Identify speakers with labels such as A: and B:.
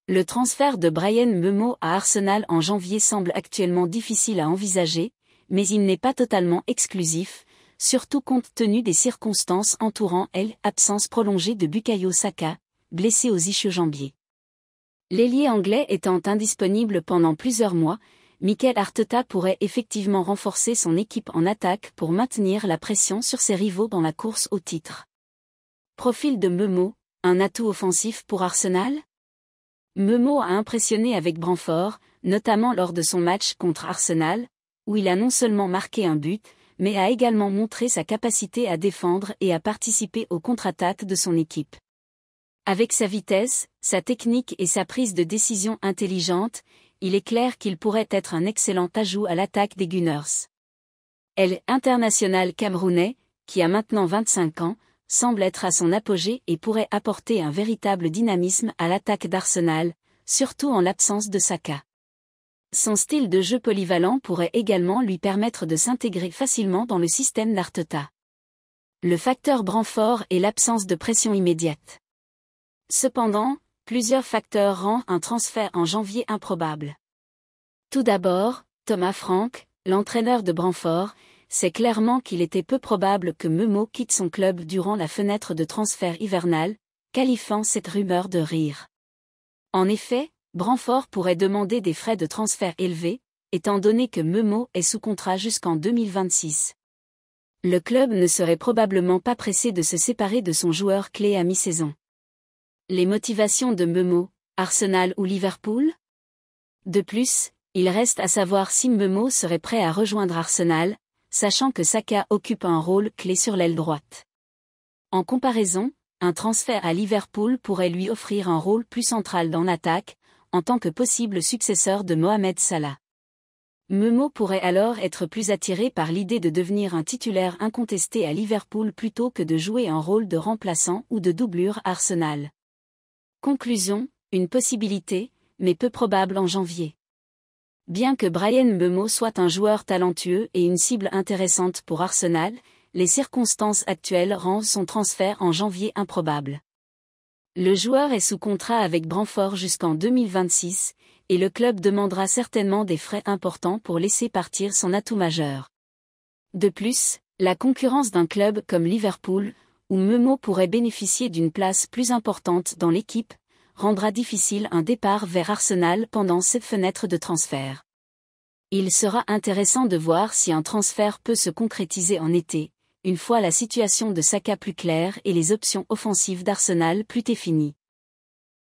A: Le transfert de Bryan Mbeumo à Arsenal en janvier semble actuellement difficile à envisager, mais il n'est pas totalement exclusif, surtout compte tenu des circonstances entourant l'absence prolongée de Bukayo Saka, blessé aux ischio-jambiers. L'ailier anglais étant indisponible pendant plusieurs mois, Mikel Arteta pourrait effectivement renforcer son équipe en attaque pour maintenir la pression sur ses rivaux dans la course au titre. Profil de Mbeumo, un atout offensif pour Arsenal ? Mbeumo a impressionné avec Brentford, notamment lors de son match contre Arsenal, où il a non seulement marqué un but, mais a également montré sa capacité à défendre et à participer aux contre-attaques de son équipe. Avec sa vitesse, sa technique et sa prise de décision intelligente, il est clair qu'il pourrait être un excellent ajout à l'attaque des Gunners. L'international camerounais, qui a maintenant 25 ans, semble être à son apogée et pourrait apporter un véritable dynamisme à l'attaque d'Arsenal, surtout en l'absence de Saka. Son style de jeu polyvalent pourrait également lui permettre de s'intégrer facilement dans le système d'Arteta. Le facteur Brentford est l'absence de pression immédiate. Cependant, plusieurs facteurs rendent un transfert en janvier improbable. Tout d'abord, Thomas Frank, l'entraîneur de Brentford, sait clairement qu'il était peu probable que Mbeumo quitte son club durant la fenêtre de transfert hivernale, qualifiant cette rumeur de rire. En effet, Brentford pourrait demander des frais de transfert élevés, étant donné que Mbeumo est sous contrat jusqu'en 2026. Le club ne serait probablement pas pressé de se séparer de son joueur clé à mi-saison. Les motivations de Mbeumo, Arsenal ou Liverpool ? De plus, il reste à savoir si Mbeumo serait prêt à rejoindre Arsenal, sachant que Saka occupe un rôle clé sur l'aile droite. En comparaison, un transfert à Liverpool pourrait lui offrir un rôle plus central dans l'attaque, en tant que possible successeur de Mohamed Salah. Mbeumo pourrait alors être plus attiré par l'idée de devenir un titulaire incontesté à Liverpool plutôt que de jouer un rôle de remplaçant ou de doublure à Arsenal. Conclusion, une possibilité, mais peu probable en janvier. Bien que Bryan Mbeumo soit un joueur talentueux et une cible intéressante pour Arsenal, les circonstances actuelles rendent son transfert en janvier improbable. Le joueur est sous contrat avec Brentford jusqu'en 2026, et le club demandera certainement des frais importants pour laisser partir son atout majeur. De plus, la concurrence d'un club comme Liverpool, où Mbeumo pourrait bénéficier d'une place plus importante dans l'équipe, rendra difficile un départ vers Arsenal pendant cette fenêtre de transfert. Il sera intéressant de voir si un transfert peut se concrétiser en été, une fois la situation de Saka plus claire et les options offensives d'Arsenal plus définies.